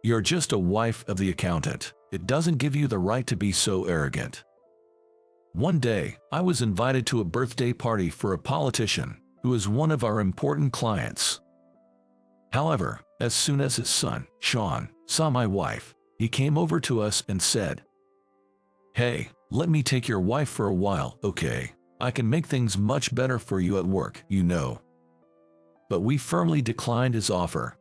You're just a wife of the accountant. It doesn't give you the right to be so arrogant. One day, I was invited to a birthday party for a politician who is one of our important clients. However, as soon as his son, Sean, saw my wife, he came over to us and said, "Hey, let me take your wife for a while, okay? I can make things much better for you at work, you know." But we firmly declined his offer.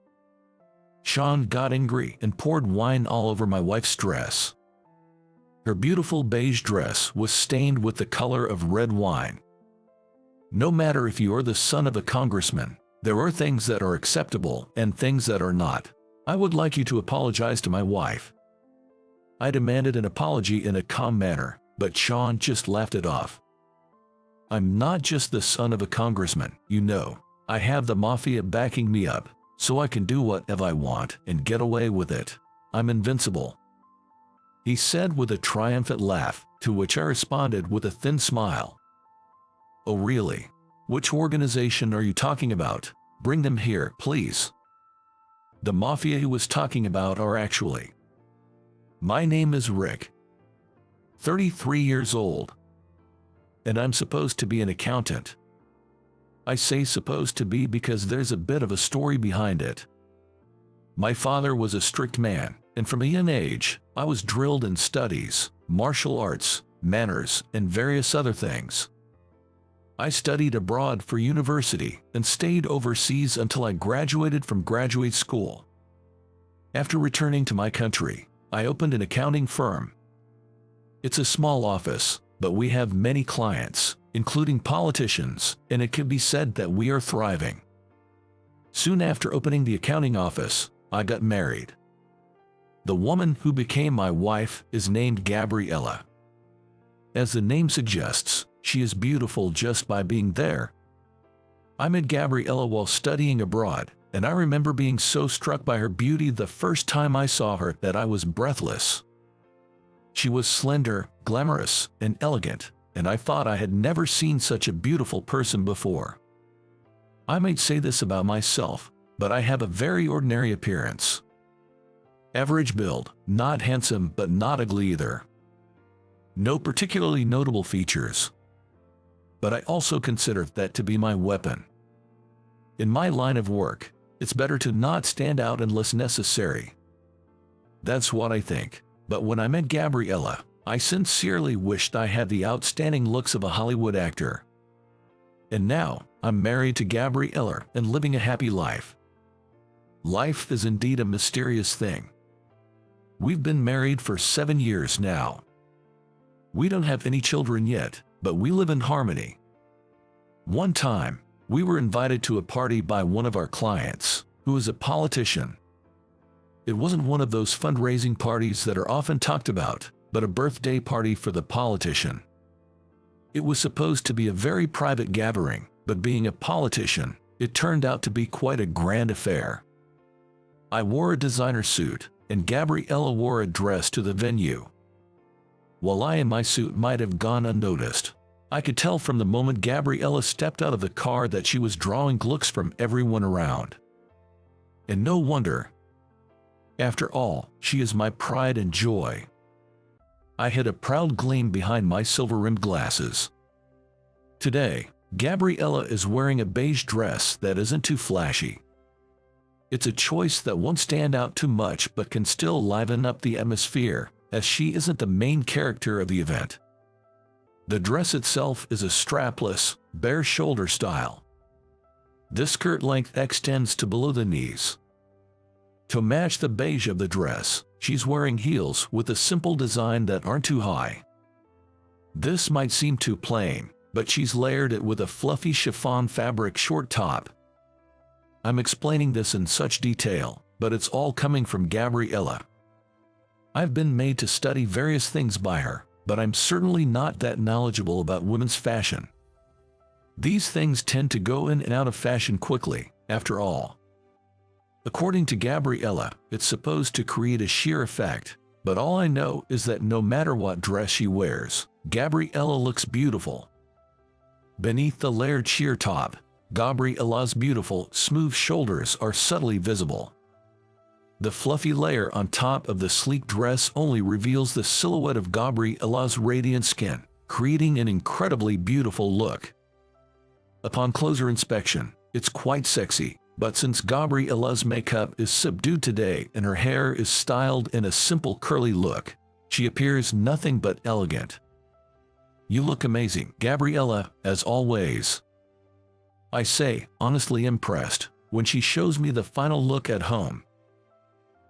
Sean got angry and poured wine all over my wife's dress. Her beautiful beige dress was stained with the color of red wine. No matter if you are the son of a congressman, there are things that are acceptable and things that are not. I would like you to apologize to my wife. I demanded an apology in a calm manner, but Sean just laughed it off. I'm not just the son of a congressman, you know. I have the mafia backing me up, so I can do whatever I want and get away with it. I'm invincible," he said with a triumphant laugh, to which I responded with a thin smile. "Oh really? Which organization are you talking about? Bring them here, please." The mafia he was talking about are actually: my name is Rick, 33 years old, and I'm supposed to be an accountant. I say supposed to be because there's a bit of a story behind it. My father was a strict man, and from a young age, I was drilled in studies, martial arts, manners, and various other things. I studied abroad for university and stayed overseas until I graduated from graduate school. After returning to my country, I opened an accounting firm. It's a small office, but we have many clients, including politicians, and it can be said that we are thriving. Soon after opening the accounting office, I got married. The woman who became my wife is named Gabriella. As the name suggests, she is beautiful just by being there. I met Gabriella while studying abroad, and I remember being so struck by her beauty the first time I saw her that I was breathless. She was slender, glamorous, and elegant, and I thought I had never seen such a beautiful person before. I might say this about myself, but I have a very ordinary appearance. Average build, not handsome but not ugly either. No particularly notable features. But I also consider that to be my weapon. In my line of work, it's better to not stand out unless necessary. That's what I think. But when I met Gabriella, I sincerely wished I had the outstanding looks of a Hollywood actor. And now, I'm married to Gabriella and living a happy life. Life is indeed a mysterious thing. We've been married for 7 years now. We don't have any children yet, but we live in harmony. One time, we were invited to a party by one of our clients, who is a politician. It wasn't one of those fundraising parties that are often talked about, but a birthday party for the politician. It was supposed to be a very private gathering, but being a politician, it turned out to be quite a grand affair. I wore a designer suit, and Gabriella wore a dress to the venue. While I in my suit might have gone unnoticed, I could tell from the moment Gabriella stepped out of the car that she was drawing looks from everyone around. And no wonder. After all, she is my pride and joy. I had a proud gleam behind my silver-rimmed glasses. Today, Gabriella is wearing a beige dress that isn't too flashy. It's a choice that won't stand out too much but can still liven up the atmosphere, as she isn't the main character of the event. The dress itself is a strapless, bare-shoulder style. This skirt length extends to below the knees. To match the beige of the dress, she's wearing heels with a simple design that aren't too high. This might seem too plain, but she's layered it with a fluffy chiffon fabric short top. I'm explaining this in such detail, but it's all coming from Gabriella. I've been made to study various things by her, but I'm certainly not that knowledgeable about women's fashion. These things tend to go in and out of fashion quickly, after all. According to Gabriella, it's supposed to create a sheer effect, but all I know is that no matter what dress she wears, Gabriella looks beautiful. Beneath the layered sheer top, Gabriella's beautiful, smooth shoulders are subtly visible. The fluffy layer on top of the sleek dress only reveals the silhouette of Gabriella's radiant skin, creating an incredibly beautiful look. Upon closer inspection, it's quite sexy, but since Gabriella's makeup is subdued today and her hair is styled in a simple curly look, she appears nothing but elegant. You look amazing, Gabriella, as always. I say, honestly impressed, when she shows me the final look at home.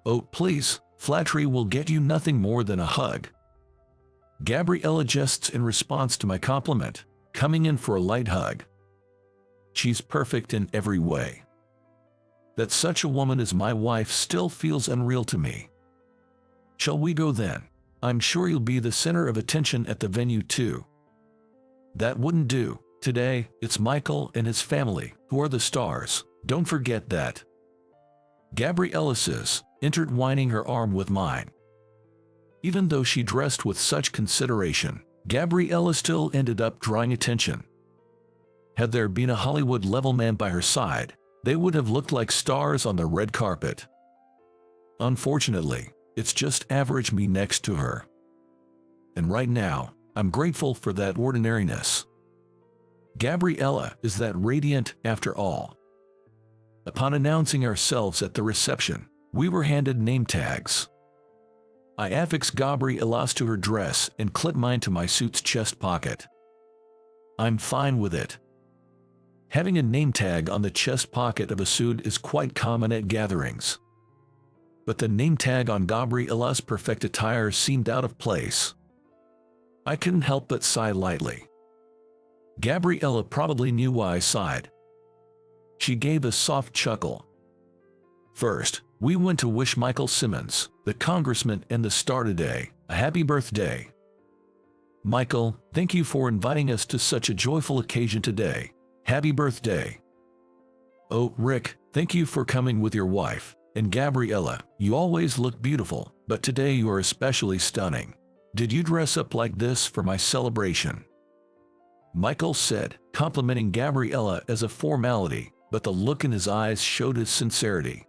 Oh, please, flattery will get you nothing more than a hug. Gabriella jests in response to my compliment, coming in for a light hug. She's perfect in every way. That such a woman as my wife still feels unreal to me. Shall we go then? I'm sure you'll be the center of attention at the venue too. That wouldn't do. Today, it's Michael and his family who are the stars. Don't forget that. Gabriella says, intertwining her arm with mine. Even though she dressed with such consideration, Gabriella still ended up drawing attention. Had there been a Hollywood-level man by her side, they would have looked like stars on the red carpet. Unfortunately, it's just average me next to her. And right now, I'm grateful for that ordinariness. Gabriella is that radiant after all. Upon announcing ourselves at the reception, we were handed name tags. I affixed Gabriella's to her dress and clipped mine to my suit's chest pocket. I'm fine with it. Having a name tag on the chest pocket of a suit is quite common at gatherings. But the name tag on Gabriella's perfect attire seemed out of place. I couldn't help but sigh lightly. Gabriella probably knew why I sighed. She gave a soft chuckle. First, we went to wish Michael Simmons, the congressman and the star today, a happy birthday. Michael, thank you for inviting us to such a joyful occasion today. Happy birthday. Oh, Rick, thank you for coming with your wife. And Gabriella, you always look beautiful, but today you are especially stunning. Did you dress up like this for my celebration? Michael said, complimenting Gabriella as a formality, but the look in his eyes showed his sincerity.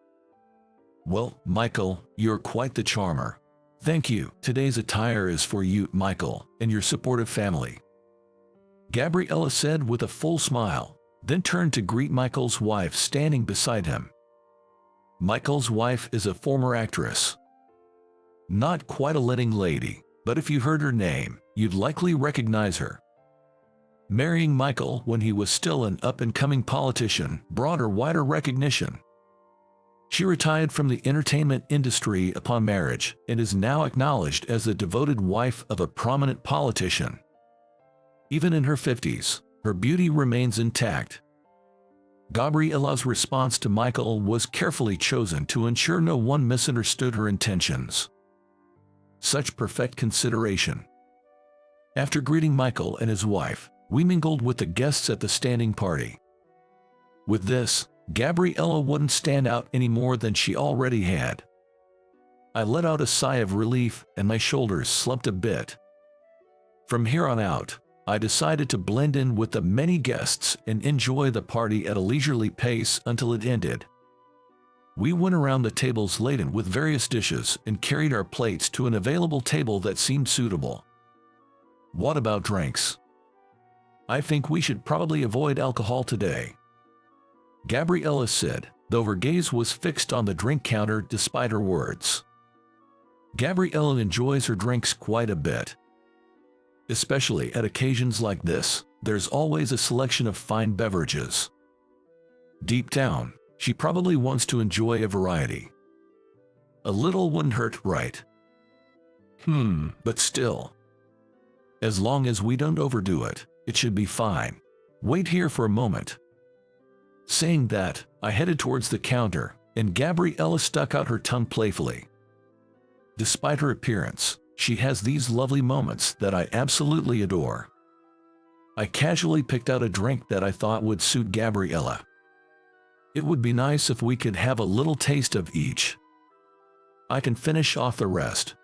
Well, Michael, you're quite the charmer. Thank you. Today's attire is for you, Michael, and your supportive family. Gabriella said with a full smile, then turned to greet Michael's wife standing beside him. Michael's wife is a former actress. Not quite a leading lady, but if you heard her name, you'd likely recognize her. Marrying Michael when he was still an up-and-coming politician brought her wider recognition. She retired from the entertainment industry upon marriage and is now acknowledged as the devoted wife of a prominent politician. Even in her 50s, her beauty remains intact. Gabriella's response to Michael was carefully chosen to ensure no one misunderstood her intentions. Such perfect consideration. After greeting Michael and his wife, we mingled with the guests at the standing party. With this, Gabriella wouldn't stand out any more than she already had. I let out a sigh of relief and my shoulders slumped a bit. From here on out, I decided to blend in with the many guests and enjoy the party at a leisurely pace until it ended. We went around the tables laden with various dishes and carried our plates to an available table that seemed suitable. What about drinks? I think we should probably avoid alcohol today, Gabriella said, though her gaze was fixed on the drink counter despite her words. Gabriella enjoys her drinks quite a bit. Especially at occasions like this, there's always a selection of fine beverages. Deep down, she probably wants to enjoy a variety. A little wouldn't hurt, right? But still. As long as we don't overdo it, it should be fine. Wait here for a moment. Saying that, I headed towards the counter, and Gabriella stuck out her tongue playfully. Despite her appearance, she has these lovely moments that I absolutely adore. I casually picked out a drink that I thought would suit Gabriella. It would be nice if we could have a little taste of each. I can finish off the rest.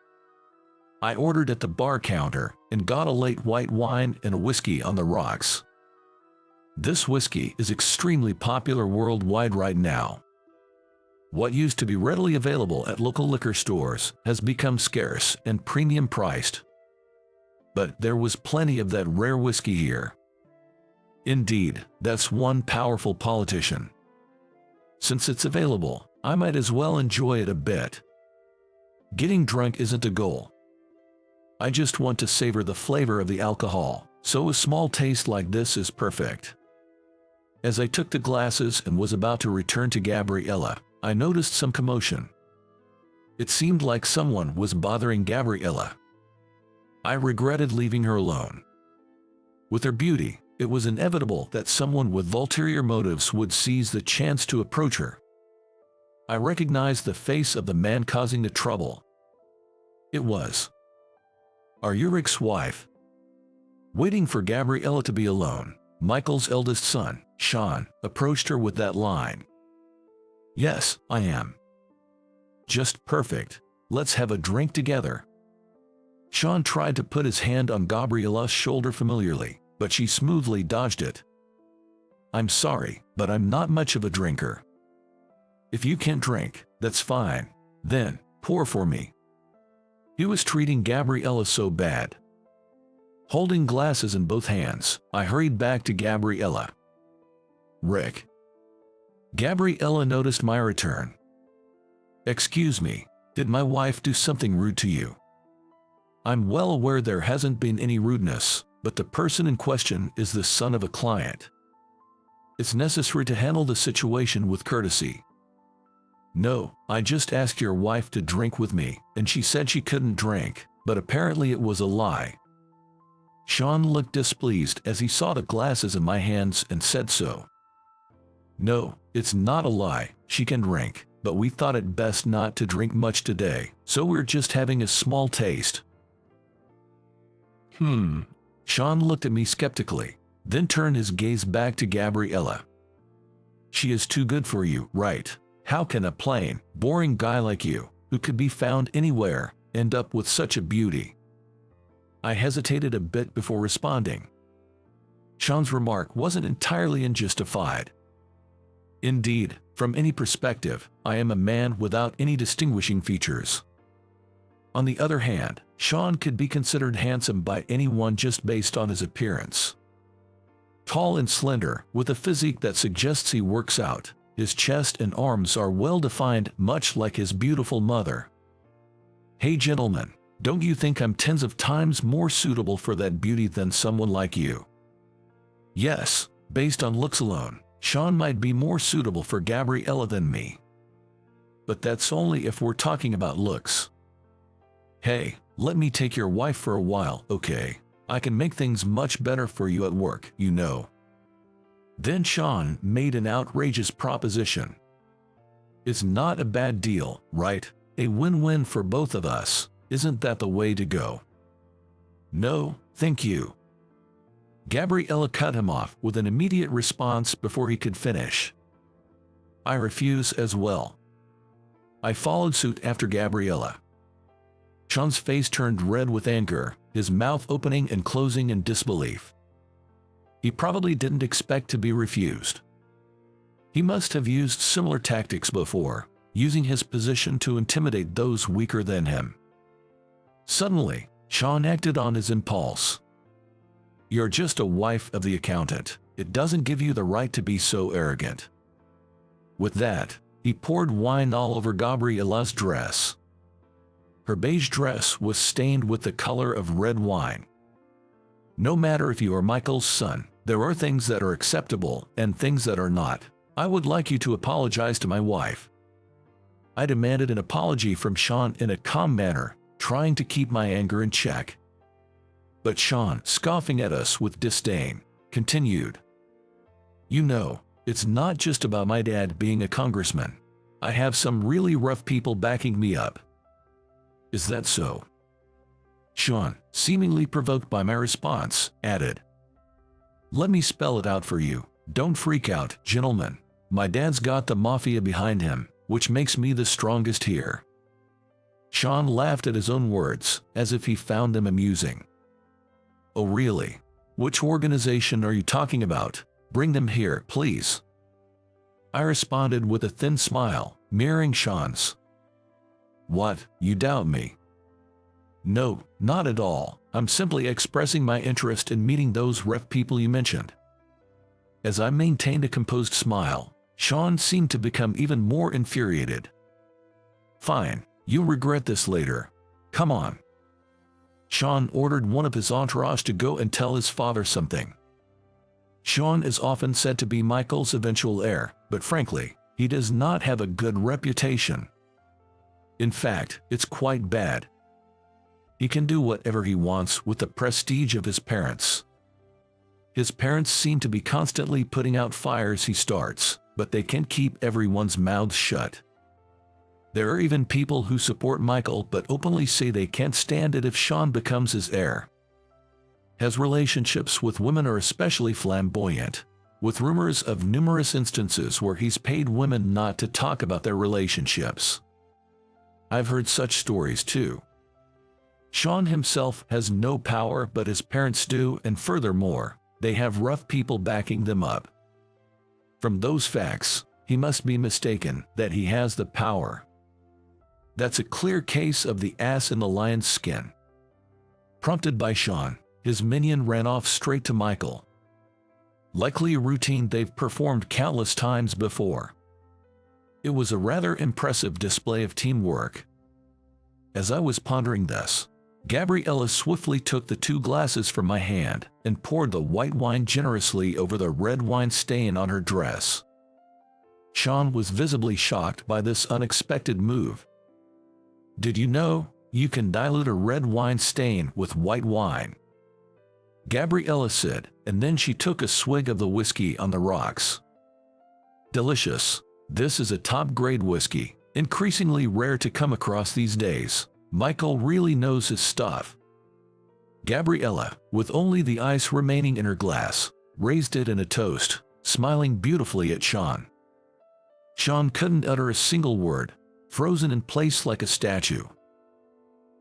I ordered at the bar counter and got a light white wine and a whiskey on the rocks. This whiskey is extremely popular worldwide right now. What used to be readily available at local liquor stores has become scarce and premium priced. But there was plenty of that rare whiskey here. Indeed, that's one powerful politician. Since it's available, I might as well enjoy it a bit. Getting drunk isn't a goal. I just want to savor the flavor of the alcohol, so a small taste like this is perfect. As I took the glasses and was about to return to Gabriella, I noticed some commotion. It seemed like someone was bothering Gabriella. I regretted leaving her alone. With her beauty, it was inevitable that someone with ulterior motives would seize the chance to approach her. I recognized the face of the man causing the trouble. It was Ulrich's wife. Waiting for Gabriella to be alone, Michael's eldest son, Sean, approached her with that line. "Yes, I am." "Just perfect. Let's have a drink together." Sean tried to put his hand on Gabriella's shoulder familiarly, but she smoothly dodged it. "I'm sorry, but I'm not much of a drinker." "If you can't drink, that's fine. Then, pour for me." He was treating Gabriella so bad. Holding glasses in both hands, I hurried back to Gabriella. "Rick." Gabriella noticed my return. "Excuse me, did my wife do something rude to you?" "I'm well aware there hasn't been any rudeness, but the person in question is the son of a client. It's necessary to handle the situation with courtesy." "No, I just asked your wife to drink with me, and she said she couldn't drink, but apparently it was a lie." Sean looked displeased as he saw the glasses in my hands and said so. "No, it's not a lie, she can drink, but we thought it best not to drink much today, so we're just having a small taste." Sean looked at me skeptically, then turned his gaze back to Gabriella. "She is too good for you, right? How can a plain, boring guy like you, who could be found anywhere, end up with such a beauty?" I hesitated a bit before responding. Sean's remark wasn't entirely unjustified. Indeed, from any perspective, I am a man without any distinguishing features. On the other hand, Sean could be considered handsome by anyone just based on his appearance. Tall and slender, with a physique that suggests he works out, his chest and arms are well defined, much like his beautiful mother. "Hey gentlemen, don't you think I'm tens of times more suitable for that beauty than someone like you?" Yes, based on looks alone, Sean might be more suitable for Gabriella than me. But that's only if we're talking about looks. "Hey, let me take your wife for a while, okay? I can make things much better for you at work, you know." Then Sean made an outrageous proposition. "It's not a bad deal, right? A win-win for both of us. Isn't that the way to go?" "No, thank you." Gabriella cut him off with an immediate response before he could finish. "I refuse as well." I followed suit after Gabriella. Sean's face turned red with anger, his mouth opening and closing in disbelief. He probably didn't expect to be refused. He must have used similar tactics before, using his position to intimidate those weaker than him. Suddenly, Sean acted on his impulse. "You're just a wife of the accountant. It doesn't give you the right to be so arrogant." With that, he poured wine all over Gabriella's dress. Her beige dress was stained with the color of red wine. "No matter if you are Michael's son, there are things that are acceptable and things that are not. I would like you to apologize to my wife." I demanded an apology from Sean in a calm manner, trying to keep my anger in check. But Sean, scoffing at us with disdain, continued. "You know, it's not just about my dad being a congressman. I have some really rough people backing me up." "Is that so?" Sean, seemingly provoked by my response, added, "Let me spell it out for you. Don't freak out, gentlemen. My dad's got the mafia behind him, which makes me the strongest here." Sean laughed at his own words, as if he found them amusing. "Oh really? Which organization are you talking about? Bring them here, please." I responded with a thin smile, mirroring Sean's. What, you doubt me? No, not at all. I'm simply expressing my interest in meeting those ref people you mentioned. As I maintained a composed smile, Sean seemed to become even more infuriated. Fine, you'll regret this later. Come on. Sean ordered one of his entourage to go and tell his father something. Sean is often said to be Michael's eventual heir, but frankly, he does not have a good reputation. In fact, it's quite bad. He can do whatever he wants with the prestige of his parents. His parents seem to be constantly putting out fires he starts, but they can't keep everyone's mouths shut. There are even people who support Michael but openly say they can't stand it if Sean becomes his heir. His relationships with women are especially flamboyant, with rumors of numerous instances where he's paid women not to talk about their relationships. I've heard such stories too. Sean himself has no power, but his parents do, and furthermore, they have rough people backing them up. From those facts, he must be mistaken that he has the power. That's a clear case of the ass in the lion's skin. Prompted by Sean, his minion ran off straight to Michael. Likely a routine they've performed countless times before. It was a rather impressive display of teamwork. As I was pondering this, Gabriella swiftly took the 2 glasses from my hand and poured the white wine generously over the red wine stain on her dress. Sean was visibly shocked by this unexpected move. Did you know you can dilute a red wine stain with white wine? Gabriella said, and then she took a swig of the whiskey on the rocks. Delicious. This is a top-grade whiskey, increasingly rare to come across these days. Michael really knows his stuff. Gabriella, with only the ice remaining in her glass, raised it in a toast, smiling beautifully at Sean. Sean couldn't utter a single word, frozen in place like a statue.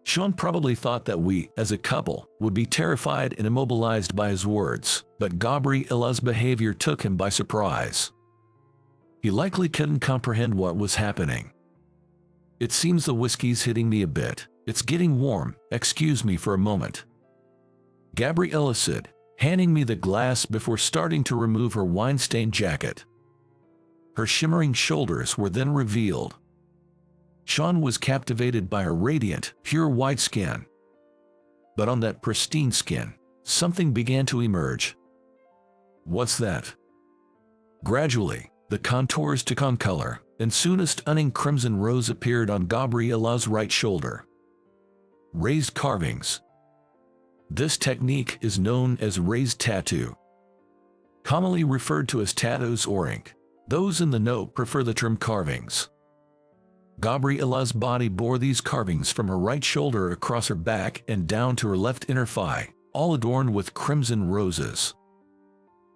Sean probably thought that we, as a couple, would be terrified and immobilized by his words, but Gabriella's behavior took him by surprise. He likely couldn't comprehend what was happening. It seems the whiskey's hitting me a bit. It's getting warm. Excuse me for a moment. Gabriella said, handing me the glass before starting to remove her wine-stained jacket. Her shimmering shoulders were then revealed. Sean was captivated by her radiant, pure white skin. But on that pristine skin, something began to emerge. What's that? Gradually, the contours took on color, and soon a stunning crimson rose appeared on Gabriella's right shoulder. Raised carvings. This technique is known as raised tattoo. Commonly referred to as tattoos or ink. Those in the know prefer the term carvings. Gabriella's body bore these carvings from her right shoulder across her back and down to her left inner thigh, all adorned with crimson roses.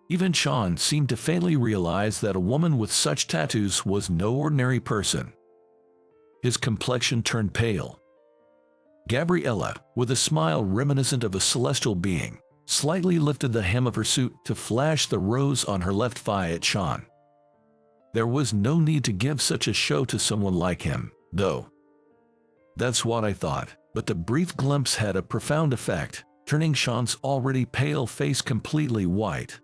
Even Sean seemed to faintly realize that a woman with such tattoos was no ordinary person. His complexion turned pale. Gabriella, with a smile reminiscent of a celestial being, slightly lifted the hem of her suit to flash the rose on her left thigh at Sean. There was no need to give such a show to someone like him, though. That's what I thought, but the brief glimpse had a profound effect, turning Sean's already pale face completely white.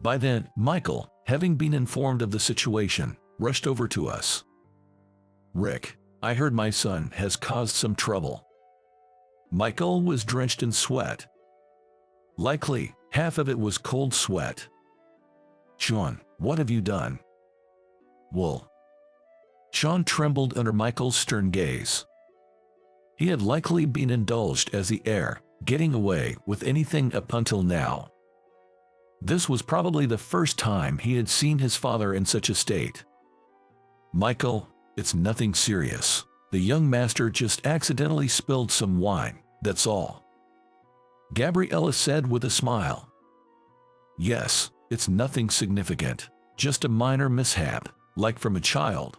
By then, Michael, having been informed of the situation, rushed over to us. Rick, I heard my son has caused some trouble. Michael was drenched in sweat. Likely, half of it was cold sweat. Sean, what have you done? Well. Sean trembled under Michael's stern gaze. He had likely been indulged as the heir, getting away with anything up until now. This was probably the first time he had seen his father in such a state. Michael, it's nothing serious. The young master just accidentally spilled some wine, that's all. Gabriella said with a smile. Yes, it's nothing significant, just a minor mishap, like from a child.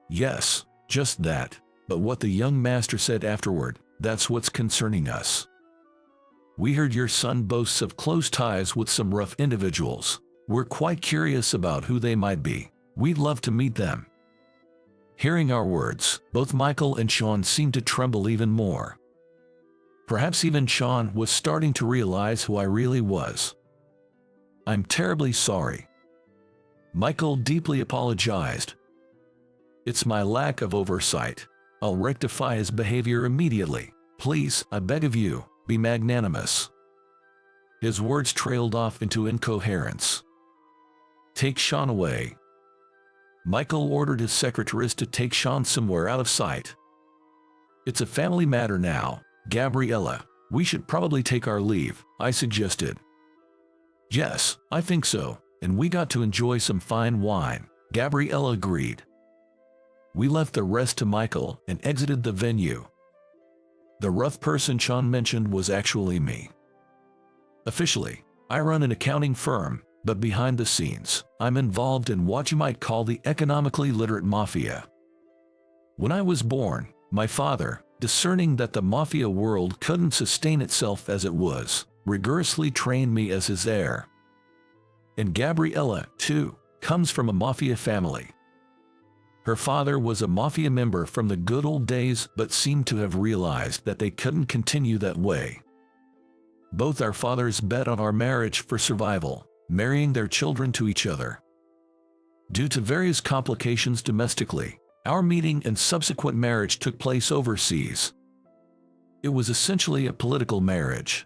Yes, just that, but what the young master said afterward, that's what's concerning us. We heard your son boasts of close ties with some rough individuals. We're quite curious about who they might be. We'd love to meet them. Hearing our words, both Michael and Sean seemed to tremble even more. Perhaps even Sean was starting to realize who I really was. "I'm terribly sorry." Michael deeply apologized. "It's my lack of oversight. I'll rectify his behavior immediately. Please, I beg of you, be magnanimous." His words trailed off into incoherence. "Take Sean away." Michael ordered his secretaries to take Sean somewhere out of sight. "It's a family matter now, Gabriella. We should probably take our leave," I suggested. "Yes, I think so, and we got to enjoy some fine wine," Gabriella agreed. We left the rest to Michael and exited the venue. The rough person Sean mentioned was actually me. Officially, I run an accounting firm, but behind the scenes, I'm involved in what you might call the economically literate mafia. When I was born, my father, discerning that the mafia world couldn't sustain itself as it was, rigorously trained me as his heir. And Gabriella, too, comes from a mafia family. Her father was a mafia member from the good old days but seemed to have realized that they couldn't continue that way. Both our fathers bet on our marriage for survival, marrying their children to each other. Due to various complications domestically, our meeting and subsequent marriage took place overseas. It was essentially a political marriage.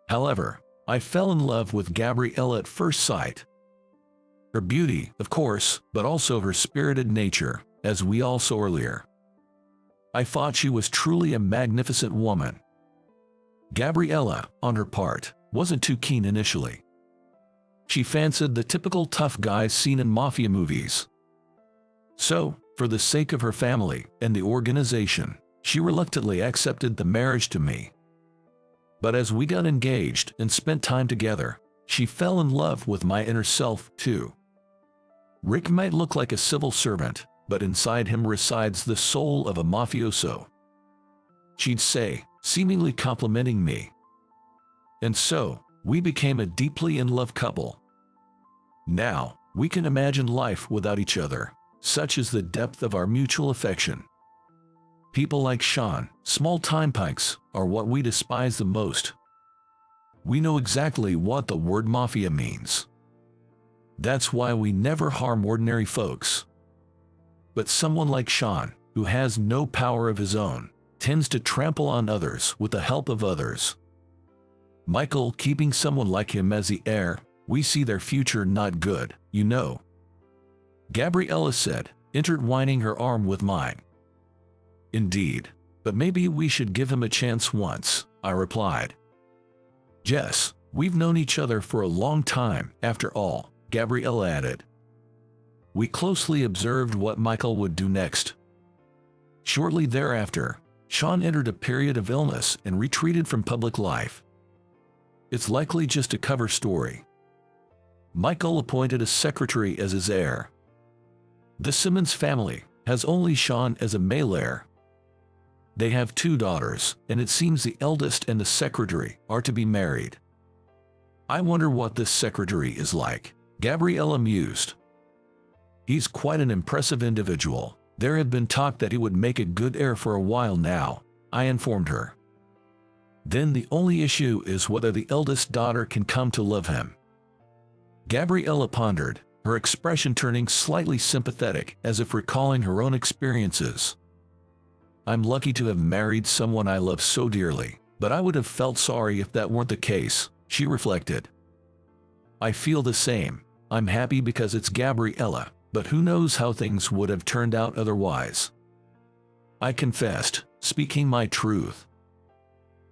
However, I fell in love with Gabriella at first sight. Her beauty, of course, but also her spirited nature, as we all saw earlier. I thought she was truly a magnificent woman. Gabriella, on her part, wasn't too keen initially. She fancied the typical tough guys seen in mafia movies. So, for the sake of her family and the organization, she reluctantly accepted the marriage to me. But as we got engaged and spent time together, she fell in love with my inner self, too. Rick might look like a civil servant, but inside him resides the soul of a mafioso, she'd say, seemingly complimenting me. And so, we became a deeply in love couple. Now, we can imagine life without each other, such is the depth of our mutual affection. People like Sean, small-time punks, are what we despise the most. We know exactly what the word mafia means. That's why we never harm ordinary folks. But someone like Sean, who has no power of his own, tends to trample on others with the help of others. Michael keeping someone like him as the heir, we see their future not good, you know. Gabriella said, intertwining her arm with mine. Indeed, but maybe we should give him a chance once, I replied. Jess, we've known each other for a long time, after all, Gabriella added. We closely observed what Michael would do next. Shortly thereafter, Sean entered a period of illness and retreated from public life. It's likely just a cover story. Michael appointed a secretary as his heir. The Simmons family has only Sean as a male heir. They have 2 daughters, and it seems the eldest and the secretary are to be married. I wonder what this secretary is like, Gabriella mused. He's quite an impressive individual. There had been talk that he would make a good heir for a while now, I informed her. Then the only issue is whether the eldest daughter can come to love him. Gabriella pondered, her expression turning slightly sympathetic as if recalling her own experiences. I'm lucky to have married someone I love so dearly, but I would have felt sorry if that weren't the case, she reflected. I feel the same. I'm happy because it's Gabriella, but who knows how things would have turned out otherwise. I confessed, speaking my truth.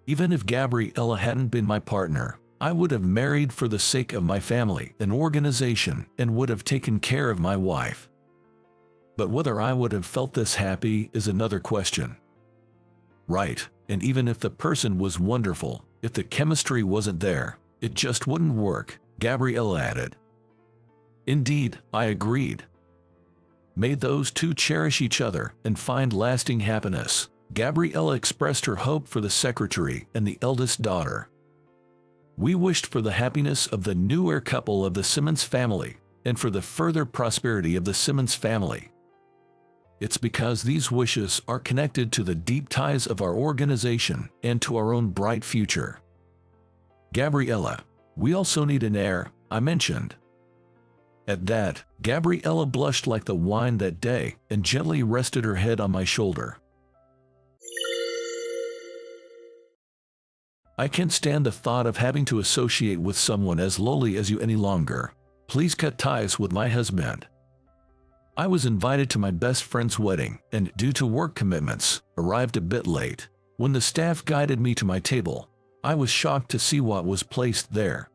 Even if Gabriella hadn't been my partner, I would have married for the sake of my family and organization and would have taken care of my wife. But whether I would have felt this happy is another question. Right, and even if the person was wonderful, if the chemistry wasn't there, it just wouldn't work, Gabriella added. Indeed, I agreed. May those 2 cherish each other and find lasting happiness, Gabriella expressed her hope for the secretary and the eldest daughter. We wished for the happiness of the new heir couple of the Simmons family and for the further prosperity of the Simmons family. It's because these wishes are connected to the deep ties of our organization and to our own bright future. Gabriella, we also need an heir, I mentioned. At that, Gabriella blushed like the wine that day and gently rested her head on my shoulder. I can't stand the thought of having to associate with someone as lowly as you any longer. Please cut ties with my husband. I was invited to my best friend's wedding and, due to work commitments, arrived a bit late. When the staff guided me to my table, I was shocked to see what was placed there.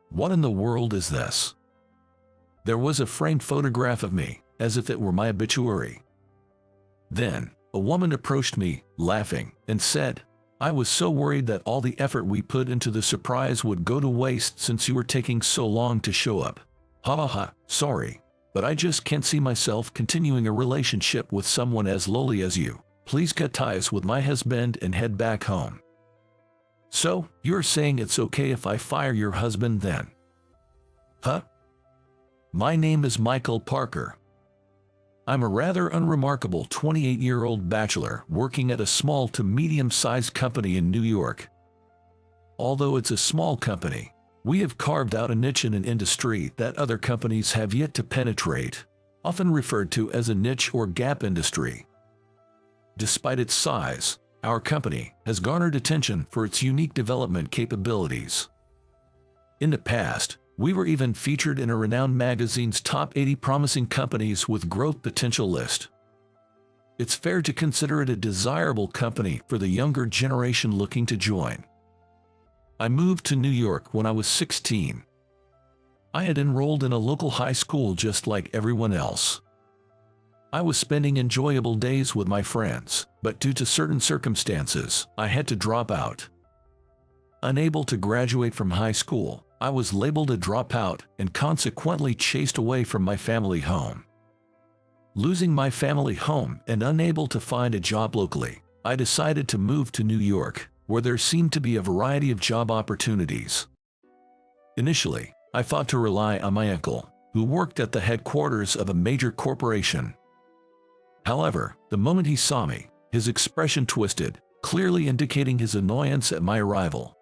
What in the world is this? There was a framed photograph of me, as if it were my obituary. Then, a woman approached me, laughing, and said, "I was so worried that all the effort we put into the surprise would go to waste since you were taking so long to show up. Ha ha ha, sorry, but I just can't see myself continuing a relationship with someone as lowly as you. Please cut ties with my husband and head back home." So, you're saying it's okay if I fire your husband then? Huh? My name is Michael Parker. I'm a rather unremarkable 28-year-old bachelor working at a small to medium-sized company in New York. Although it's a small company, we have carved out a niche in an industry that other companies have yet to penetrate, often referred to as a niche or gap industry. Despite its size, our company has garnered attention for its unique development capabilities. In the past, we were even featured in a renowned magazine's top 80 promising companies with growth potential list. It's fair to consider it a desirable company for the younger generation looking to join. I moved to New York when I was 16. I had enrolled in a local high school just like everyone else. I was spending enjoyable days with my friends, but due to certain circumstances, I had to drop out. Unable to graduate from high school, I was labeled a dropout and consequently chased away from my family home. Losing my family home and unable to find a job locally, I decided to move to New York, where there seemed to be a variety of job opportunities. Initially, I thought to rely on my uncle, who worked at the headquarters of a major corporation. However, the moment he saw me, his expression twisted, clearly indicating his annoyance at my arrival.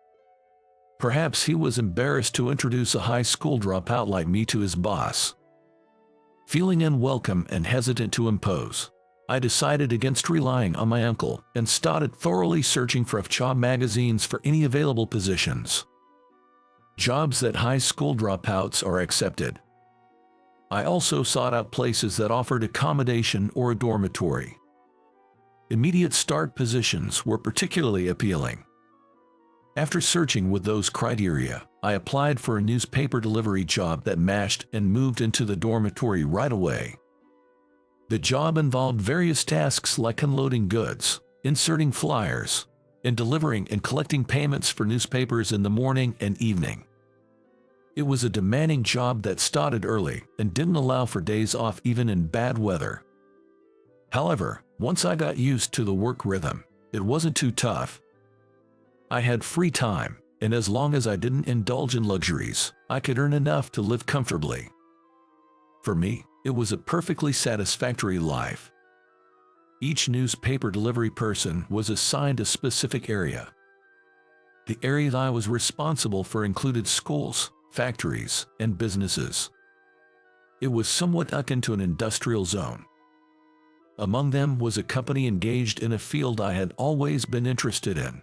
Perhaps he was embarrassed to introduce a high school dropout like me to his boss. Feeling unwelcome and hesitant to impose, I decided against relying on my uncle and started thoroughly searching for job magazines for any available positions. Jobs that high school dropouts are accepted. I also sought out places that offered accommodation or a dormitory. Immediate start positions were particularly appealing. After searching with those criteria, I applied for a newspaper delivery job that matched and moved into the dormitory right away. The job involved various tasks like unloading goods, inserting flyers, and delivering and collecting payments for newspapers in the morning and evening. It was a demanding job that started early and didn't allow for days off even in bad weather. However, once I got used to the work rhythm, it wasn't too tough. I had free time, and as long as I didn't indulge in luxuries, I could earn enough to live comfortably. For me, it was a perfectly satisfactory life. Each newspaper delivery person was assigned a specific area. The area I was responsible for included schools, factories, and businesses. It was somewhat akin to an industrial zone. Among them was a company engaged in a field I had always been interested in.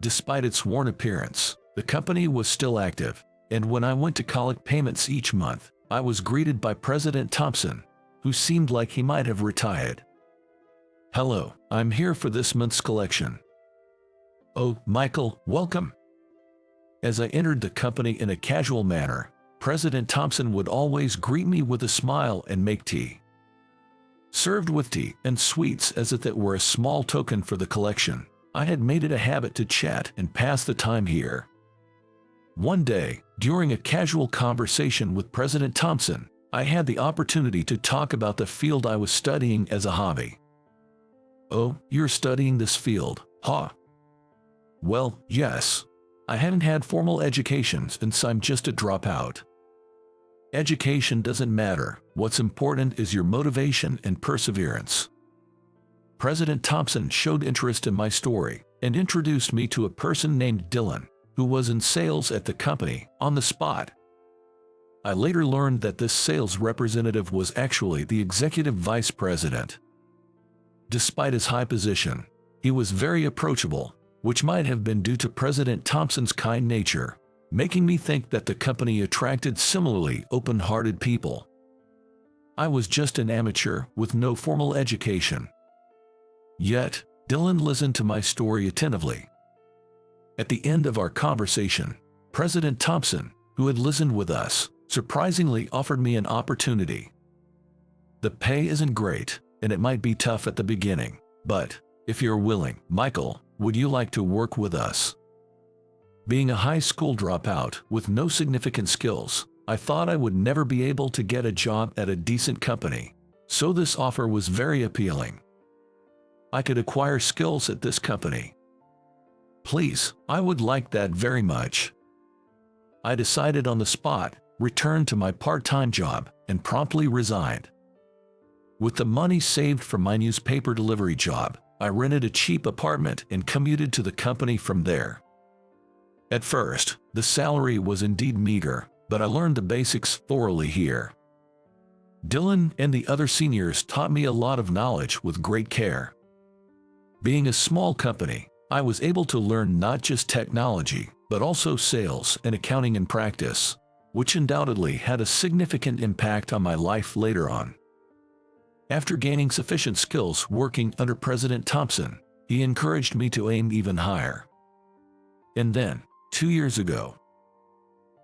Despite its worn appearance, the company was still active, and when I went to collect payments each month, I was greeted by President Thompson, who seemed like he might have retired. "Hello, I'm here for this month's collection." "Oh, Michael, welcome." As I entered the company in a casual manner, President Thompson would always greet me with a smile and make tea. Served with tea and sweets as if it were a small token for the collection, I had made it a habit to chat and pass the time here. One day, during a casual conversation with President Thompson, I had the opportunity to talk about the field I was studying as a hobby. "Oh, you're studying this field, huh?" "Well, yes. I haven't had formal education since I'm just a dropout." "Education doesn't matter. What's important is your motivation and perseverance. President Thompson showed interest in my story and introduced me to a person named Dylan, who was in sales at the company on the spot. I later learned that this sales representative was actually the executive vice president. Despite his high position, he was very approachable, which might have been due to President Thompson's kind nature, making me think that the company attracted similarly open-hearted people. I was just an amateur with no formal education. Yet, Dylan listened to my story attentively. At the end of our conversation, President Thompson, who had listened with us, surprisingly offered me an opportunity. The pay isn't great, and it might be tough at the beginning, but if you're willing, Michael, would you like to work with us? Being a high school dropout with no significant skills, I thought I would never be able to get a job at a decent company, so this offer was very appealing. I could acquire skills at this company. Please, I would like that very much. I decided on the spot, returned to my part-time job, and promptly resigned. With the money saved from my newspaper delivery job, I rented a cheap apartment and commuted to the company from there. At first, the salary was indeed meager, but I learned the basics thoroughly here. Dylan and the other seniors taught me a lot of knowledge with great care. Being a small company, I was able to learn not just technology, but also sales and accounting in practice, which undoubtedly had a significant impact on my life later on. After gaining sufficient skills working under President Thompson, he encouraged me to aim even higher. And then, 2 years ago,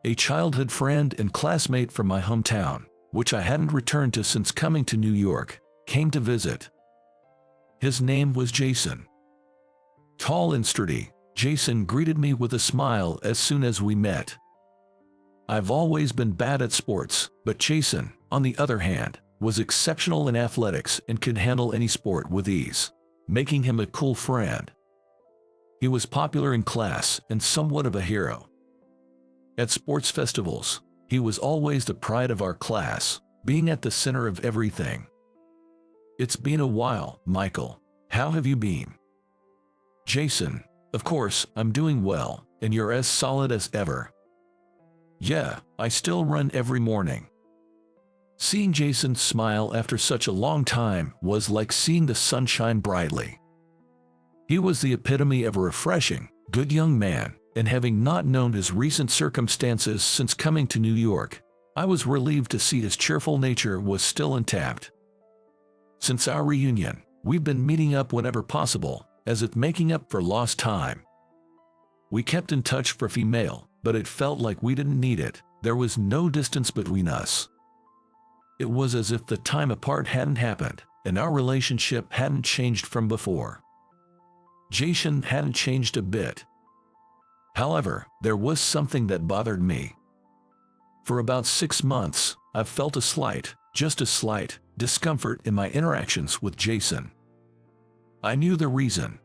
a childhood friend and classmate from my hometown, which I hadn't returned to since coming to New York, came to visit. His name was Jason. Tall and sturdy, Jason greeted me with a smile as soon as we met. I've always been bad at sports, but Jason, on the other hand, was exceptional in athletics and could handle any sport with ease, making him a cool friend. He was popular in class and somewhat of a hero. At sports festivals, he was always the pride of our class, being at the center of everything. It's been a while, Michael. How have you been? Jason, of course, I'm doing well, and you're as solid as ever. Yeah, I still run every morning. Seeing Jason smile after such a long time was like seeing the sun shine brightly. He was the epitome of a refreshing, good young man, and having not known his recent circumstances since coming to New York, I was relieved to see his cheerful nature was still intact. Since our reunion, we've been meeting up whenever possible, as if making up for lost time. We kept in touch for female, but it felt like we didn't need it. There was no distance between us. It was as if the time apart hadn't happened, and our relationship hadn't changed from before. Jason hadn't changed a bit. However, there was something that bothered me. For about 6 months, I've felt a slight, just a slight, discomfort in my interactions with Jason. I knew the reason.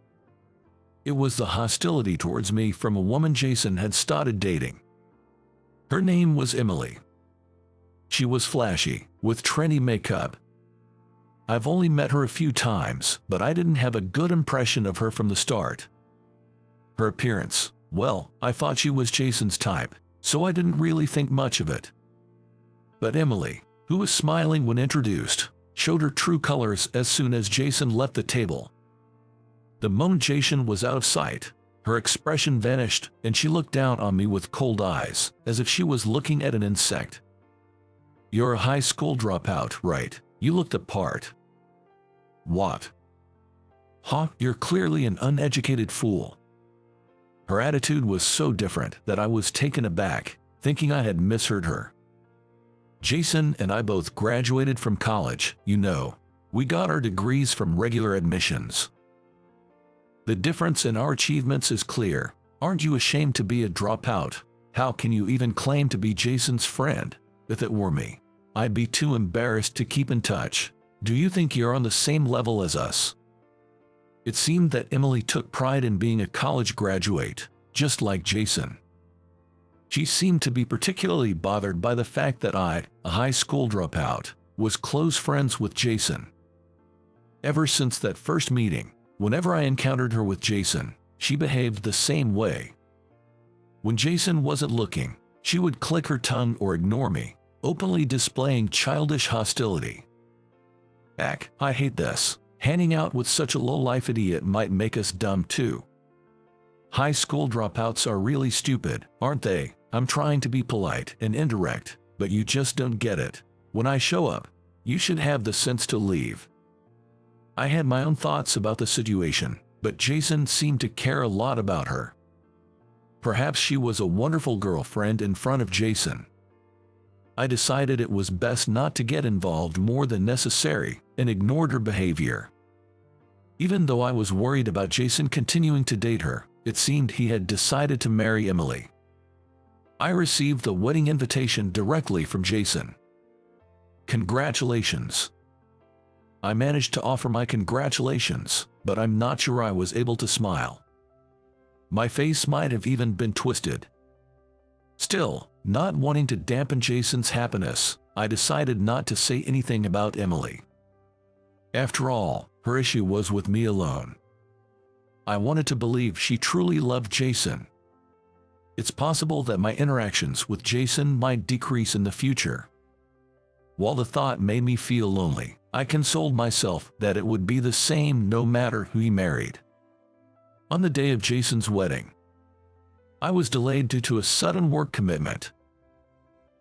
It was the hostility towards me from a woman Jason had started dating. Her name was Emily. She was flashy, with trendy makeup. I've only met her a few times, but I didn't have a good impression of her from the start. Her appearance, well, I thought she was Jason's type, so I didn't really think much of it. But Emily, who was smiling when introduced, showed her true colors as soon as Jason left the table. The moment Jason was out of sight, her expression vanished and she looked down on me with cold eyes, as if she was looking at an insect. You're a high school dropout, right? You look the part. What? Huh? You're clearly an uneducated fool. Her attitude was so different that I was taken aback, thinking I had misheard her. Jason and I both graduated from college, you know. We got our degrees from regular admissions. The difference in our achievements is clear. Aren't you ashamed to be a dropout? How can you even claim to be Jason's friend? If it were me, I'd be too embarrassed to keep in touch. Do you think you're on the same level as us? It seemed that Emily took pride in being a college graduate, just like Jason. She seemed to be particularly bothered by the fact that I, a high school dropout, was close friends with Jason. Ever since that first meeting, whenever I encountered her with Jason, she behaved the same way. When Jason wasn't looking, she would click her tongue or ignore me, openly displaying childish hostility. Ack, I hate this. Hanging out with such a low-life idiot might make us dumb too. High school dropouts are really stupid, aren't they? I'm trying to be polite and indirect, but you just don't get it. When I show up, you should have the sense to leave. I had my own thoughts about the situation, but Jason seemed to care a lot about her. Perhaps she was a wonderful girlfriend in front of Jason. I decided it was best not to get involved more than necessary and ignored her behavior. Even though I was worried about Jason continuing to date her, it seemed he had decided to marry Emily. I received the wedding invitation directly from Jason. Congratulations. I managed to offer my congratulations, but I'm not sure I was able to smile. My face might have even been twisted. Still, not wanting to dampen Jason's happiness, I decided not to say anything about Emily. After all, her issue was with me alone. I wanted to believe she truly loved Jason. It's possible that my interactions with Jason might decrease in the future. While the thought made me feel lonely, I consoled myself that it would be the same no matter who he married. On the day of Jason's wedding, I was delayed due to a sudden work commitment.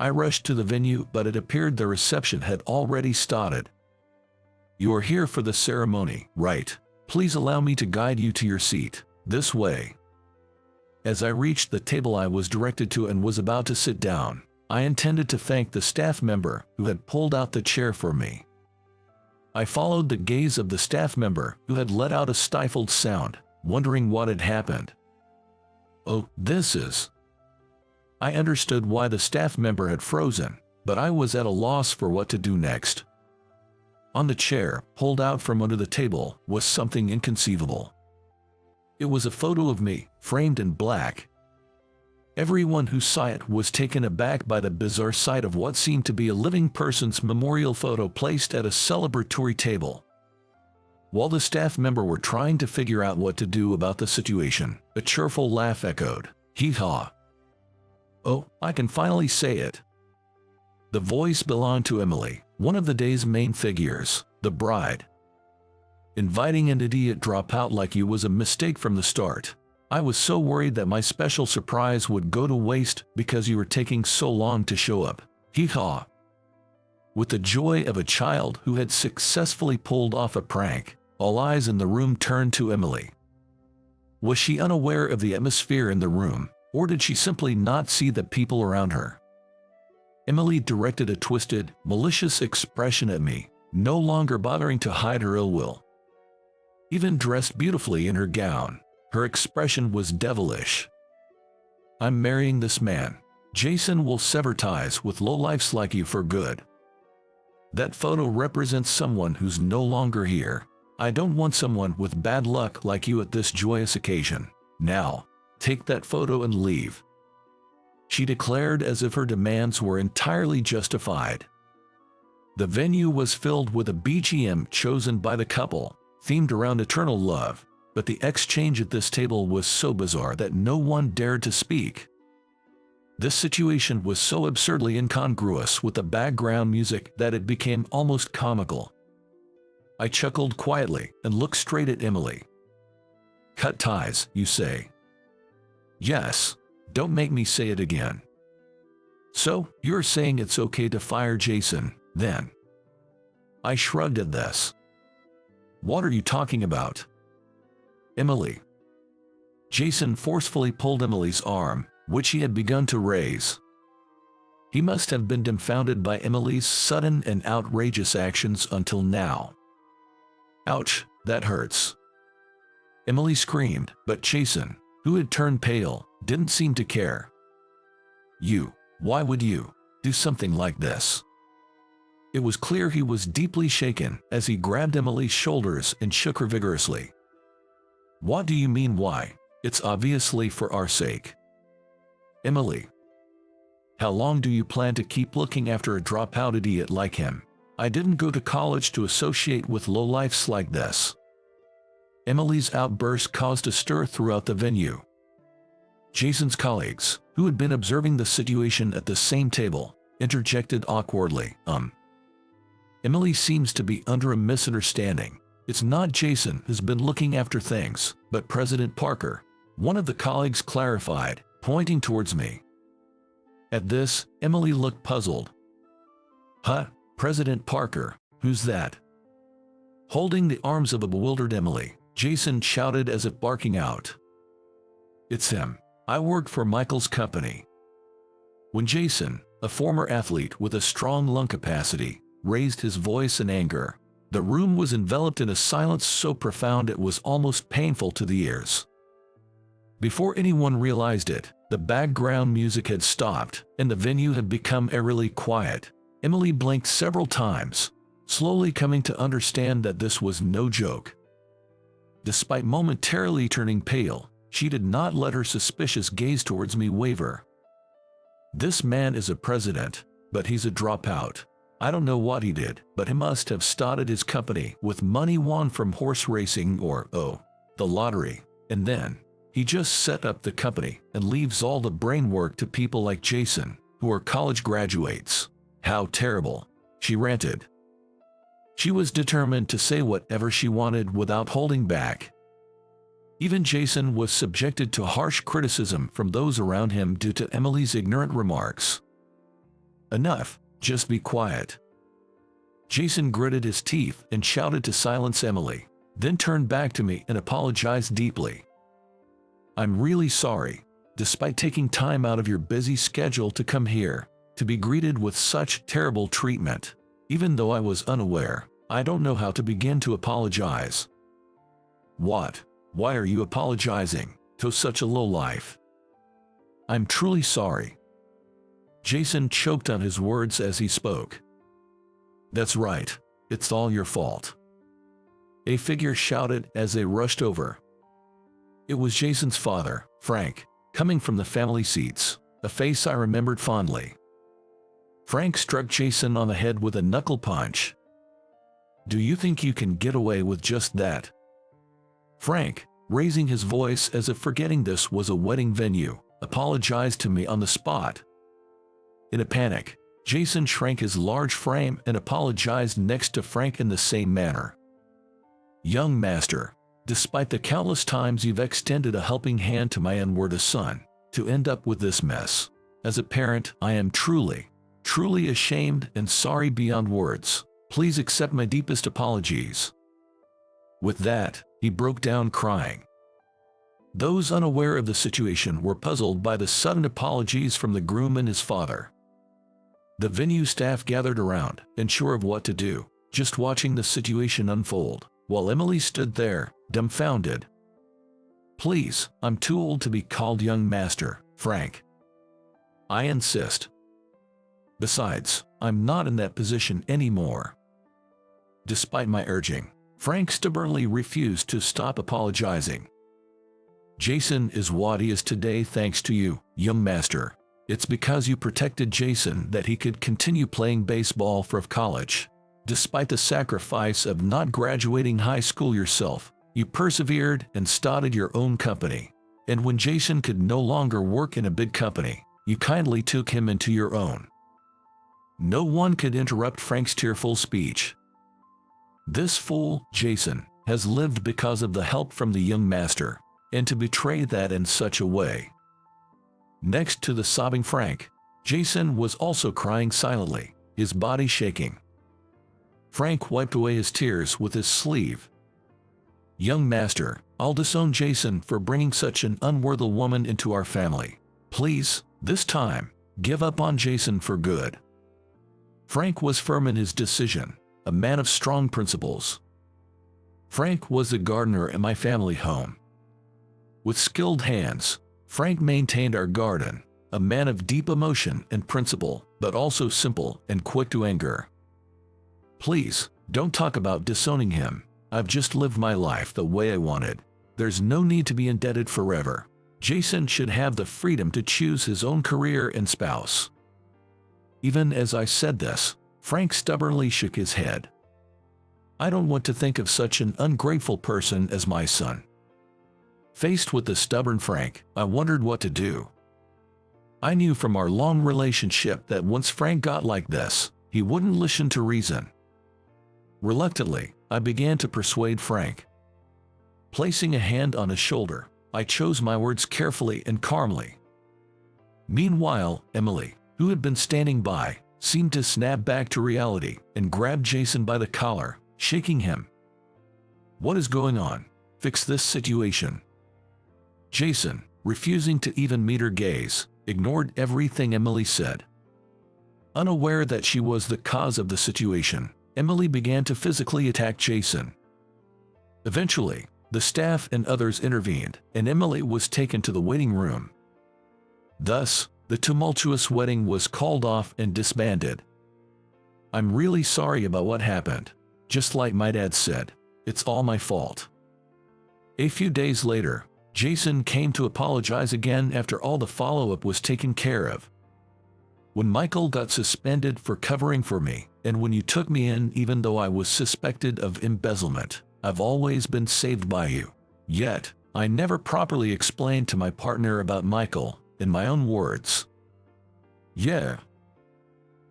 I rushed to the venue, but it appeared the reception had already started. You are here for the ceremony, right? Please allow me to guide you to your seat. This way. As I reached the table I was directed to and was about to sit down, I intended to thank the staff member who had pulled out the chair for me. I followed the gaze of the staff member who had let out a stifled sound, wondering what had happened. Oh, this is... I understood why the staff member had frozen, but I was at a loss for what to do next. On the chair, pulled out from under the table, was something inconceivable. It was a photo of me, framed in black. Everyone who saw it was taken aback by the bizarre sight of what seemed to be a living person's memorial photo placed at a celebratory table. While the staff member were trying to figure out what to do about the situation, a cheerful laugh echoed, "Hee-haw." Oh, I can finally say it. The voice belonged to Emily, one of the day's main figures, the bride. Inviting an idiot dropout like you was a mistake from the start. I was so worried that my special surprise would go to waste because you were taking so long to show up. Hee-haw. With the joy of a child who had successfully pulled off a prank, all eyes in the room turned to Emily. Was she unaware of the atmosphere in the room, or did she simply not see the people around her? Emily directed a twisted, malicious expression at me, no longer bothering to hide her ill will. Even dressed beautifully in her gown, her expression was devilish. I'm marrying this man. Jason will sever ties with lowlifes like you for good. That photo represents someone who's no longer here. I don't want someone with bad luck like you at this joyous occasion. Now, take that photo and leave. She declared as if her demands were entirely justified. The venue was filled with a BGM chosen by the couple, themed around eternal love, but the exchange at this table was so bizarre that no one dared to speak. This situation was so absurdly incongruous with the background music that it became almost comical. I chuckled quietly and looked straight at Emily. Cut ties, you say? Yes. Don't make me say it again. So, you're saying it's okay to fire Jason, then? I shrugged at this. What are you talking about? Emily. Jason forcefully pulled Emily's arm, which he had begun to raise. He must have been dumbfounded by Emily's sudden and outrageous actions until now. Ouch, that hurts. Emily screamed, but Jason, who had turned pale, didn't seem to care. Why would you do something like this? It was clear he was deeply shaken as he grabbed Emily's shoulders and shook her vigorously. What do you mean why? It's obviously for our sake. Emily. How long do you plan to keep looking after a dropout idiot like him? I didn't go to college to associate with lowlifes like this." Emily's outburst caused a stir throughout the venue. Jason's colleagues, who had been observing the situation at the same table, interjected awkwardly. Emily seems to be under a misunderstanding. It's not Jason who's been looking after things, but President Parker," one of the colleagues clarified, pointing towards me. At this, Emily looked puzzled. "Huh? President Parker? Who's that?" Holding the arms of a bewildered Emily, Jason shouted as if barking out. "It's him. I work for Michael's company." When Jason, a former athlete with a strong lung capacity, raised his voice in anger, the room was enveloped in a silence so profound it was almost painful to the ears. Before anyone realized it, the background music had stopped, and the venue had become eerily quiet. Emily blinked several times, slowly coming to understand that this was no joke. Despite momentarily turning pale, she did not let her suspicious gaze towards me waver. "This man is a president, but he's a dropout. I don't know what he did, but he must have started his company with money won from horse racing or, the lottery, and then he just set up the company and leaves all the brain work to people like Jason, who are college graduates. How terrible," she ranted. She was determined to say whatever she wanted without holding back. Even Jason was subjected to harsh criticism from those around him due to Emily's ignorant remarks. "Enough, just be quiet." Jason gritted his teeth and shouted to silence Emily, then turned back to me and apologized deeply. "I'm really sorry, despite taking time out of your busy schedule to come here, to be greeted with such terrible treatment. Even though I was unaware, I don't know how to begin to apologize." "What? Why are you apologizing to such a lowlife?" "I'm truly sorry." Jason choked on his words as he spoke. "That's right, it's all your fault," a figure shouted as they rushed over. It was Jason's father, Frank, coming from the family seats, a face I remembered fondly. Frank struck Jason on the head with a knuckle punch. "Do you think you can get away with just that?" Frank, raising his voice as if forgetting this was a wedding venue, apologized to me on the spot. In a panic, Jason shrank his large frame and apologized next to Frank in the same manner. "Young master, despite the countless times you've extended a helping hand to my unworthy son, to end up with this mess. As a parent, I am truly ashamed and sorry beyond words. Please accept my deepest apologies." With that, he broke down crying. Those unaware of the situation were puzzled by the sudden apologies from the groom and his father. The venue staff gathered around, unsure of what to do, just watching the situation unfold, while Emily stood there, dumbfounded. "Please, I'm too old to be called young master, Frank. I insist. Besides, I'm not in that position anymore." Despite my urging, Frank stubbornly refused to stop apologizing. "Jason is what he is today thanks to you, young master. It's because you protected Jason that he could continue playing baseball for college. Despite the sacrifice of not graduating high school yourself, you persevered and started your own company. And when Jason could no longer work in a big company, you kindly took him into your own." No one could interrupt Frank's tearful speech. This fool, Jason, has lived because of the help from the young master, and to betray that in such a way. Next to the sobbing Frank, Jason was also crying silently, his body shaking. Frank wiped away his tears with his sleeve. "Young master, I'll disown Jason for bringing such an unworthy woman into our family. Please, this time, give up on Jason for good." Frank was firm in his decision, a man of strong principles. Frank was the gardener in my family home. With skilled hands, Frank maintained our garden, a man of deep emotion and principle, but also simple and quick to anger. "Please, don't talk about disowning him. I've just lived my life the way I wanted. There's no need to be indebted forever. Jason should have the freedom to choose his own career and spouse." Even as I said this, Frank stubbornly shook his head. I don't want to think of such an ungrateful person as my son. Faced with the stubborn Frank, I wondered what to do. I knew from our long relationship that once Frank got like this, he wouldn't listen to reason. Reluctantly, I began to persuade Frank. Placing a hand on his shoulder, I chose my words carefully and calmly. Meanwhile, Emily, who had been standing by, seemed to snap back to reality and grabbed Jason by the collar, shaking him. What is going on? Fix this situation. Jason, refusing to even meet her gaze, ignored everything Emily said. Unaware that she was the cause of the situation, Emily began to physically attack Jason. Eventually, the staff and others intervened, and Emily was taken to the waiting room. Thus, the tumultuous wedding was called off and disbanded. I'm really sorry about what happened. Just like my dad said, it's all my fault. A few days later, Jason came to apologize again after all the follow-up was taken care of. When Michael got suspended for covering for me, and when you took me in even though I was suspected of embezzlement, I've always been saved by you. Yet, I never properly explained to my partner about Michael, in my own words. Yeah.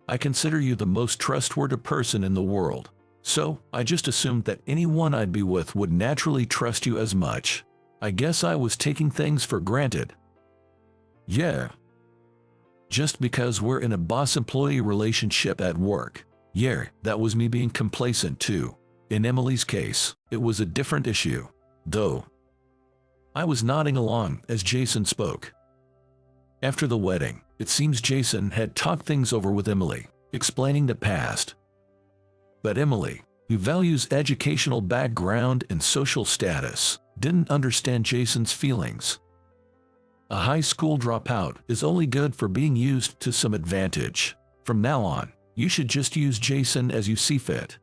I consider you the most trustworthy person in the world, so I just assumed that anyone I'd be with would naturally trust you as much. I guess I was taking things for granted. Yeah. Just because we're in a boss-employee relationship at work. Yeah, that was me being complacent too. In Emily's case, it was a different issue, though. I was nodding along as Jason spoke. After the wedding, it seems Jason had talked things over with Emily, explaining the past. But Emily, who values educational background and social status, didn't understand Jason's feelings. A high school dropout is only good for being used to some advantage. From now on, you should just use Jason as you see fit.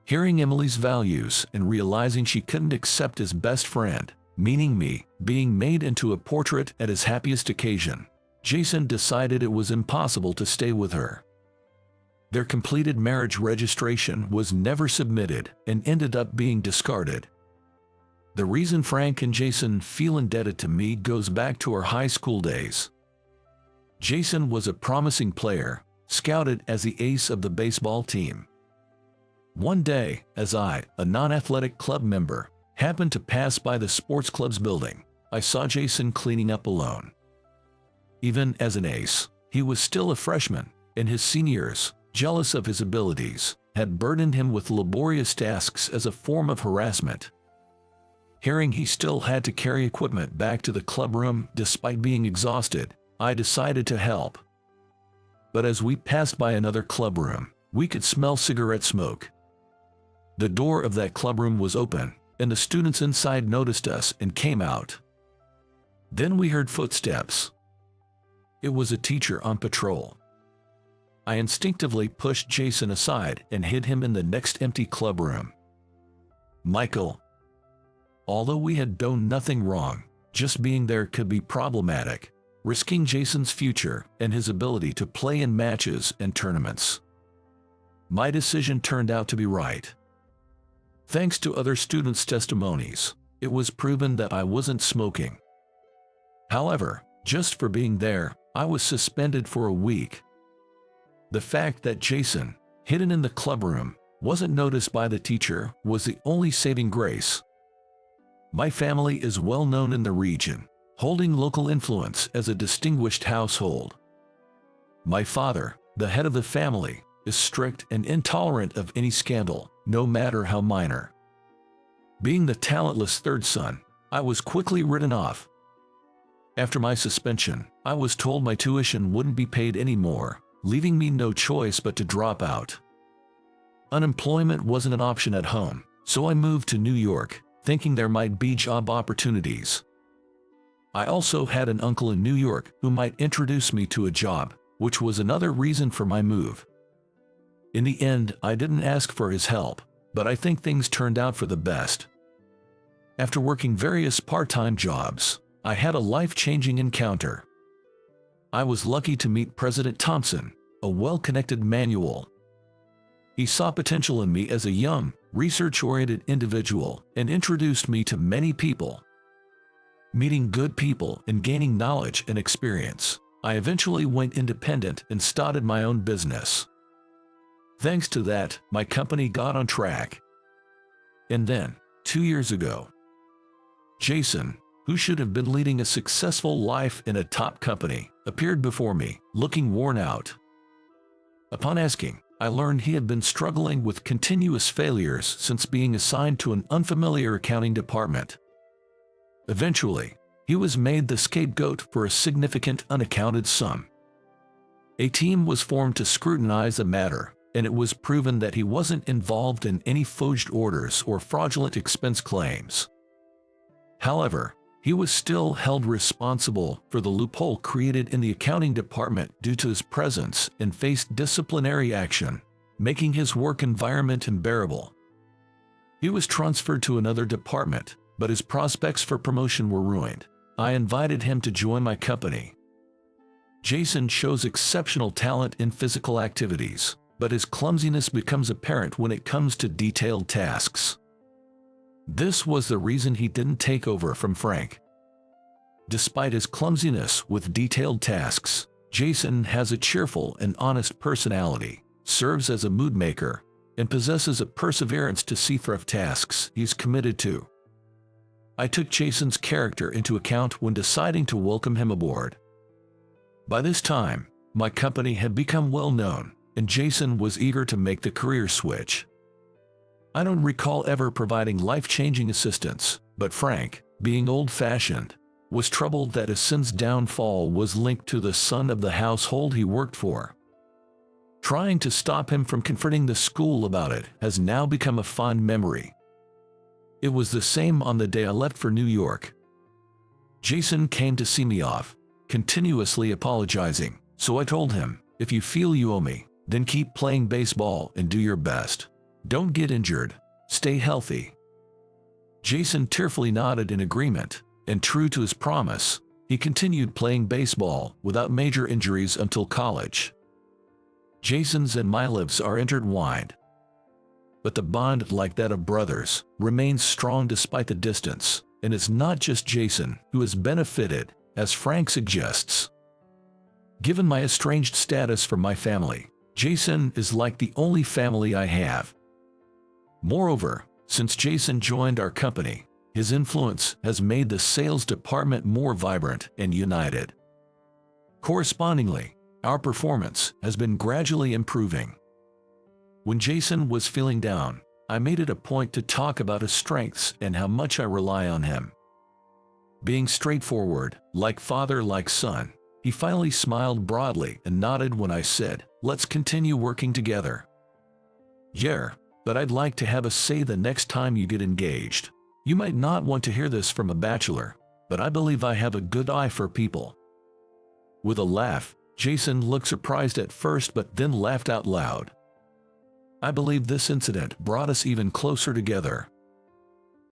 Hearing Emily's values and realizing she couldn't accept his best friend, meaning me, being made into a portrait at his happiest occasion, Jason decided it was impossible to stay with her. Their completed marriage registration was never submitted and ended up being discarded. The reason Frank and Jason feel indebted to me goes back to our high school days. Jason was a promising player, scouted as the ace of the baseball team. One day, as I, a non-athletic club member, happened to pass by the sports club's building, I saw Jason cleaning up alone. Even as an ace, he was still a freshman, and his seniors, jealous of his abilities, had burdened him with laborious tasks as a form of harassment. Hearing he still had to carry equipment back to the clubroom despite being exhausted, I decided to help. But as we passed by another clubroom, we could smell cigarette smoke. The door of that clubroom was open, and the students inside noticed us and came out. Then we heard footsteps. It was a teacher on patrol. I instinctively pushed Jason aside and hid him in the next empty clubroom. Michael. Although we had done nothing wrong, just being there could be problematic, risking Jason's future and his ability to play in matches and tournaments. My decision turned out to be right. Thanks to other students' testimonies, it was proven that I wasn't smoking. However, just for being there, I was suspended for a week. The fact that Jason, hidden in the clubroom, wasn't noticed by the teacher was the only saving grace. My family is well known in the region, holding local influence as a distinguished household. My father, the head of the family, is strict and intolerant of any scandal, no matter how minor. Being the talentless third son, I was quickly written off. After my suspension, I was told my tuition wouldn't be paid anymore, leaving me no choice but to drop out. Unemployment wasn't an option at home, so I moved to New York, thinking there might be job opportunities. I also had an uncle in New York who might introduce me to a job, which was another reason for my move. In the end, I didn't ask for his help, but I think things turned out for the best. After working various part-time jobs, I had a life-changing encounter. I was lucky to meet President Thompson, a well-connected manual, He saw potential in me as a young, research-oriented individual and introduced me to many people. Meeting good people and gaining knowledge and experience, I eventually went independent and started my own business. Thanks to that, my company got on track. And then, 2 years ago, Jason, who should have been leading a successful life in a top company, appeared before me, looking worn out. Upon asking, I learned he had been struggling with continuous failures since being assigned to an unfamiliar accounting department. Eventually, he was made the scapegoat for a significant unaccounted sum. A team was formed to scrutinize the matter, and it was proven that he wasn't involved in any forged orders or fraudulent expense claims. However, he was still held responsible for the loophole created in the accounting department due to his presence and faced disciplinary action, making his work environment unbearable. He was transferred to another department, but his prospects for promotion were ruined. I invited him to join my company. Jason shows exceptional talent in physical activities, but his clumsiness becomes apparent when it comes to detailed tasks. This was the reason he didn't take over from Frank. Despite his clumsiness with detailed tasks, Jason has a cheerful and honest personality, serves as a mood maker, and possesses a perseverance to see through tasks he's committed to. I took Jason's character into account when deciding to welcome him aboard. By this time, my company had become well known, and Jason was eager to make the career switch. I don't recall ever providing life-changing assistance, but Frank, being old-fashioned, was troubled that his son's downfall was linked to the son of the household he worked for. Trying to stop him from confronting the school about it has now become a fond memory. It was the same on the day I left for New York. Jason came to see me off, continuously apologizing, so I told him, "If you feel you owe me, then keep playing baseball and do your best. Don't get injured. Stay healthy." Jason tearfully nodded in agreement, and true to his promise, he continued playing baseball without major injuries until college. Jason's and my lives are intertwined. But the bond, like that of brothers, remains strong despite the distance, and it's not just Jason who has benefited, as Frank suggests. Given my estranged status from my family, Jason is like the only family I have. Moreover, since Jason joined our company, his influence has made the sales department more vibrant and united. Correspondingly, our performance has been gradually improving. When Jason was feeling down, I made it a point to talk about his strengths and how much I rely on him. Being straightforward, like father like son, he finally smiled broadly and nodded when I said, "Let's continue working together." "Yeah, but I'd like to have a say the next time you get engaged. You might not want to hear this from a bachelor, but I believe I have a good eye for people." With a laugh, Jason looked surprised at first but then laughed out loud. I believe this incident brought us even closer together.